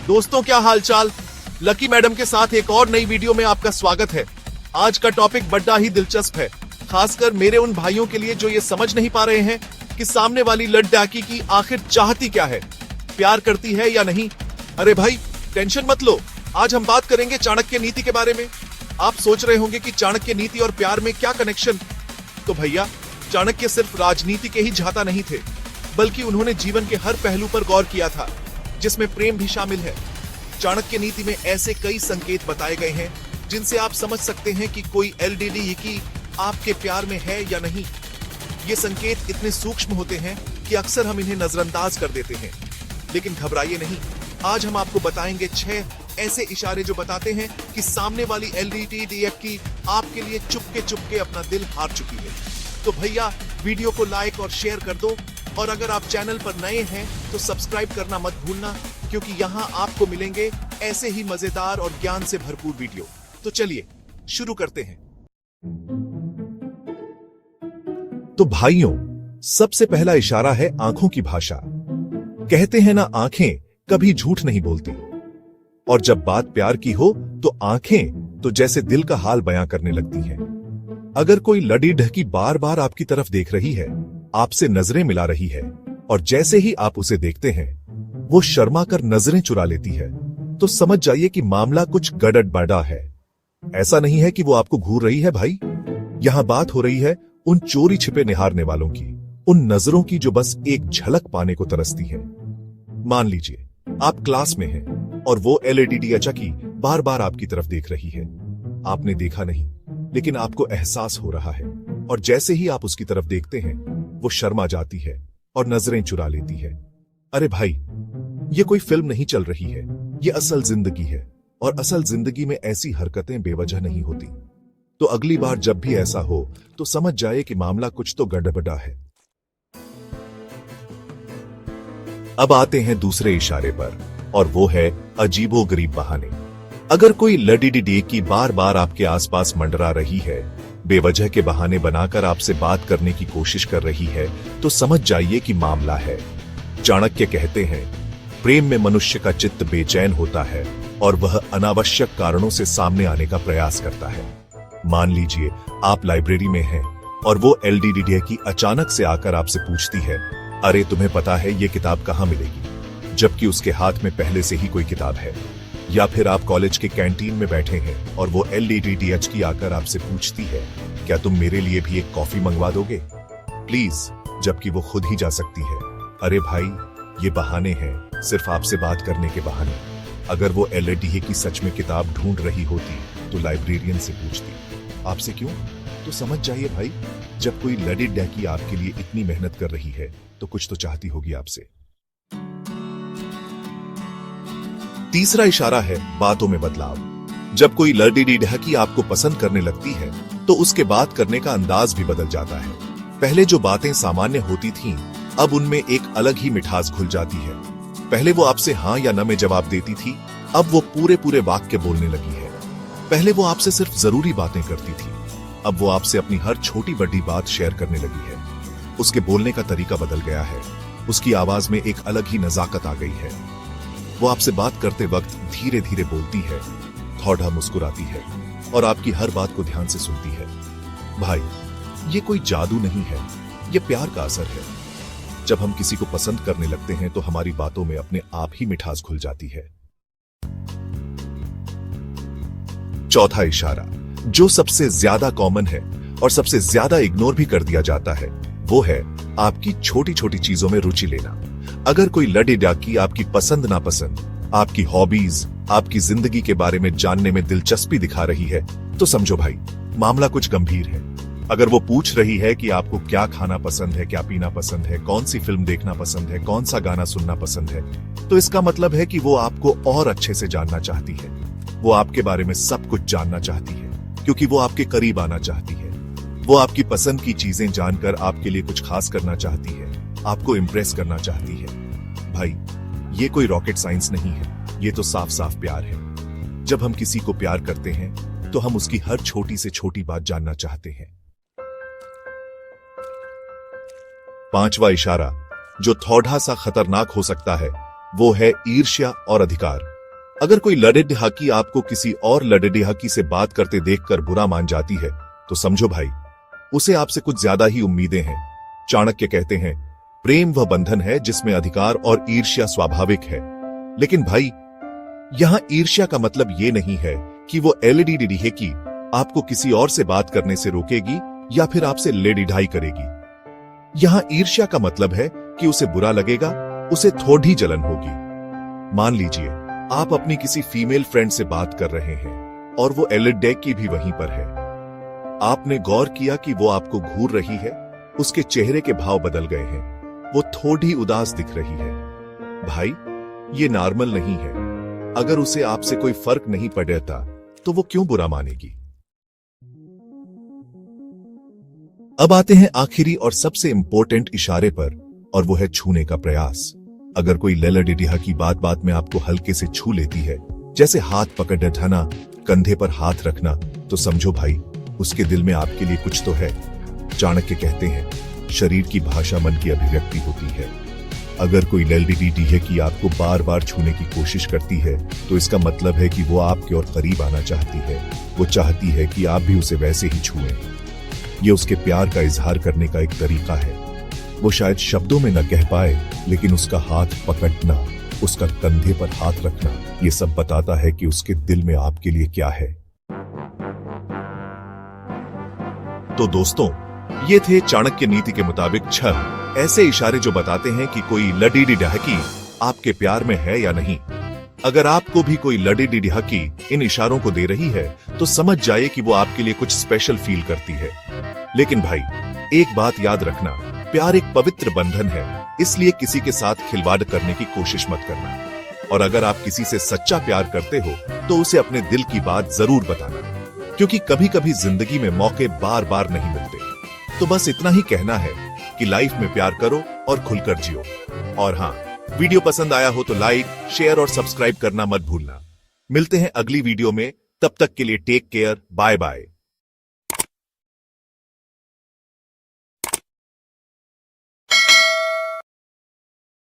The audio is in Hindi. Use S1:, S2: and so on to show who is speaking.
S1: दोस्तों क्या हालचाल। लकी मैडम के साथ एक और नई वीडियो में आपका स्वागत है। आज का टॉपिक बड़ा ही दिलचस्प है, खासकर मेरे उन भाइयों के लिए जो ये समझ नहीं पा रहे हैं कि सामने वाली लड़की की आखिर चाहती क्या है, प्यार करती है या नहीं। अरे भाई टेंशन मत लो, आज हम बात करेंगे चाणक्य नीति के बारे में। आप सोच रहे होंगे कि चाणक्य नीति और प्यार में क्या कनेक्शन। तो भैया, चाणक्य सिर्फ राजनीति के ही झाता नहीं थे, बल्कि उन्होंने जीवन के हर पहलू पर गौर किया था, जिसमें प्रेम भी शामिल है। चाणक्य नीति में ऐसे कई संकेत बताए गए हैं जिनसे आप समझ सकते हैं कि कोई एलडीडी की आपके प्यार में है या नहीं। ये संकेत इतने सूक्ष्म होते हैं कि अक्सर हम इन्हें नजरअंदाज कर देते हैं, लेकिन घबराइए नहीं। आज हम आपको बताएंगे 6 ऐसे इशारे जो बताते हैं कि सामने वाली एलडीडीएफ की आपके लिए चुपके अपना दिल हार चुकी है। तो भैया वीडियो को लाइक और शेयर कर दो, और अगर आप चैनल पर नए हैं तो सब्सक्राइब करना मत भूलना, क्योंकि यहाँ आपको मिलेंगे ऐसे ही मजेदार और ज्ञान से भरपूर वीडियो। तो चलिए शुरू करते हैं। तो भाइयों, सबसे पहला इशारा है आंखों की भाषा। कहते हैं ना, आंखें कभी झूठ नहीं बोलती, और जब बात प्यार की हो तो आंखें तो जैसे दिल का हाल बयां करने लगती हैं। अगर कोई लड़ी ढकी बार बार आपकी तरफ देख रही है, आपसे नजरें मिला रही है, और जैसे ही आप उसे देखते हैं वो शर्मा कर नजरें चुरा लेती है, तो समझ जाइए कि मामला कुछ गड़बड़ा है। ऐसा नहीं है कि वो आपको घूर रही है भाई, यहां बात हो रही है उन चोरी छिपे निहारने वालों की, उन नजरों की जो बस एक झलक पाने को तरसती है। मान लीजिए आप क्लास में हैं और वो एलईडी की बार बार आपकी तरफ देख रही है। आपने देखा नहीं, लेकिन आपको एहसास हो रहा है, और जैसे ही आप उसकी तरफ देखते हैं वो शर्मा जाती है और नजरें चुरा लेती है। अरे भाई, ये कोई फिल्म नहीं चल रही है, ये असल जिंदगी है, और असल जिंदगी में ऐसी हरकतें बेवजह नहीं होती। तो अगली बार जब भी ऐसा हो तो समझ जाए कि मामला कुछ तो गड़बड़ा है। अब आते हैं दूसरे इशारे पर, और वो है अजीबोगरीब बहाने। अगर कोई लड़ी की बार बार आपके आसपास मंडरा रही है, बेवजह के बहाने बनाकर आपसे बात करने की कोशिश कर रही है, तो समझ जाइए कि मामला है। चाणक्य कहते हैं, प्रेम में मनुष्य का चित्त बेचैन होता है और वह अनावश्यक कारणों से सामने आने का प्रयास करता है। मान लीजिए आप लाइब्रेरी में हैं और वो एलडीडी की अचानक से आकर आपसे पूछती है, अरे तुम्हें पता है ये किताब कहाँ मिलेगी, जबकि उसके हाथ में पहले से ही कोई किताब है। या फिर आप कॉलेज के कैंटीन में बैठे हैं और वो एलडीडीएच की आकर आपसे पूछती है, क्या तुम मेरे लिए भी एक कॉफी मंगवा दोगे प्लीज, जबकि वो खुद ही जा सकती है। अरे भाई, ये बहाने हैं, सिर्फ आपसे बात करने के बहाने। अगर वो एलडीडी की सच में किताब ढूंढ रही होती तो लाइब्रेरियन से पूछती, आपसे क्यों? तो समझ जाइए भाई, जब कोई लड़ी डैकी आपके लिए इतनी मेहनत कर रही है तो कुछ तो चाहती होगी आपसे। तीसरा इशारा है बातों में बदलाव। जब कोई लड़ी ढकी आपको पसंद करने लगती है तो उसके बात करने का अंदाज भी बदल जाता है। पहले जो बातें सामान्य होती थीं, अब उनमें एक अलग ही मिठास घुल जाती है। पहले वो आपसे हाँ या न में जवाब देती थी, अब वो पूरे वाक्य बोलने लगी है। पहले वो आपसे सिर्फ जरूरी बातें करती थी, अब वो आपसे अपनी हर छोटी बड़ी बात शेयर करने लगी है। उसके बोलने का तरीका बदल गया है, उसकी आवाज में एक अलग ही नजाकत आ गई है। वो आपसे बात करते वक्त धीरे धीरे बोलती है, थोड़ा मुस्कुराती है, और आपकी हर बात को ध्यान से सुनती है। भाई, ये कोई जादू नहीं है, ये प्यार का असर है। जब हम किसी को पसंद करने लगते हैं तो हमारी बातों में अपने आप ही मिठास घुल जाती है। चौथा इशारा, जो सबसे ज्यादा कॉमन है और सबसे ज्यादा इग्नोर भी कर दिया जाता है, वो है आपकी छोटी छोटी चीजों में रुचि लेना। अगर कोई लड़ी डाकी आपकी पसंद नापसंद, आपकी हॉबीज, आपकी जिंदगी के बारे में जानने में दिलचस्पी दिखा रही है, तो समझो भाई मामला कुछ गंभीर है। अगर वो पूछ रही है कि आपको क्या खाना पसंद है, क्या पीना पसंद है, कौन सी फिल्म देखना पसंद है, कौन सा गाना सुनना पसंद है, तो इसका मतलब है कि वो आपको और अच्छे से जानना चाहती है। वो आपके बारे में सब कुछ जानना चाहती है, क्योंकि वो आपके करीब आना चाहती है। वो आपकी पसंद की चीजें जानकर आपके लिए कुछ खास करना चाहती है, आपको इम्प्रेस करना चाहती है। भाई, ये कोई रॉकेट साइंस नहीं है, ये तो साफ साफ प्यार है। जब हम किसी को प्यार करते हैं तो हम उसकी हर छोटी से छोटी बात जानना चाहते हैं। पांचवा इशारा, जो थोड़ा सा खतरनाक हो सकता है, वो है ईर्ष्या और अधिकार। अगर कोई लड़ेडिहाकी आपको किसी और लड़ेडिहाकी से बात करते देखकर बुरा मान जाती है तो समझो भाई, उसे आपसे कुछ ज्यादा ही उम्मीदें हैं। चाणक्य कहते हैं, प्रेम वह बंधन है जिसमें अधिकार और ईर्ष्या स्वाभाविक है। लेकिन भाई, यहां ईर्ष्या का मतलब ये नहीं है कि वो लड़ेडिहाकी आपको किसी और से बात करने से रोकेगी या फिर आपसे लड़ेडिहाई करेगी। यहां ईर्ष्या का मतलब है कि उसे बुरा लगेगा, उसे थोड़ी जलन होगी। मान लीजिए आप अपनी किसी फीमेल फ्रेंड से बात कर रहे हैं और वो लड़ेडिहाकी भी वहीं पर है। आपने गौर किया कि वो आपको घूर रही है, उसके चेहरे के भाव बदल गए हैं, वो थोड़ी उदास दिख रही है। भाई, ये नॉर्मल नहीं है। अगर उसे आपसे कोई फर्क नहीं पड़ता तो वो क्यों बुरा मानेगी। अब आते हैं आखिरी और सबसे इंपॉर्टेंट इशारे पर, और वो है छूने का प्रयास। अगर कोई लड़ेडिहाकी बात बात में आपको हल्के से छू लेती है, जैसे हाथ पकड़ ढाना, कंधे पर हाथ रखना, तो समझो भाई, उसके दिल में आपके लिए कुछ तो है। चाणक्य कहते हैं, शरीर की भाषा मन की अभिव्यक्ति होती है। अगर कोई लड़ेडिहाकी आपको बार बार छूने की कोशिश करती है तो इसका मतलब है कि वो आपके और करीब आना चाहती है। वो चाहती है कि आप भी उसे वैसे ही छुएं। ये उसके प्यार का इजहार करने का एक तरीका है। वो शायद शब्दों में न कह पाए, लेकिन उसका हाथ पकड़ना, उसका कंधे पर हाथ रखना, ये सब बताता है कि उसके दिल में आपके लिए क्या है। तो दोस्तों, ये थे चाणक्य नीति के मुताबिक 6 ऐसे इशारे जो बताते हैं कि कोई लड़ेडिहाकी आपके प्यार में है या नहीं। अगर आपको भी कोई लड़ेडिहाकी इन इशारों को दे रही है तो समझ जाइए कि वो आपके लिए कुछ स्पेशल फील करती है। लेकिन भाई, एक बात याद रखना, प्यार एक पवित्र बंधन है, इसलिए किसी के साथ खिलवाड़ करने की कोशिश मत करना। और अगर आप किसी से सच्चा प्यार करते हो तो उसे अपने दिल की बात जरूर बताना, क्योंकि कभी कभी जिंदगी में मौके बार बार नहीं मिलते। तो बस इतना ही कहना है कि लाइफ में प्यार करो और खुलकर जियो। और हाँ, वीडियो पसंद आया हो तो लाइक, शेयर और सब्सक्राइब करना मत भूलना। मिलते हैं अगली वीडियो में, तब तक के लिए टेक केयर, बाय बाय।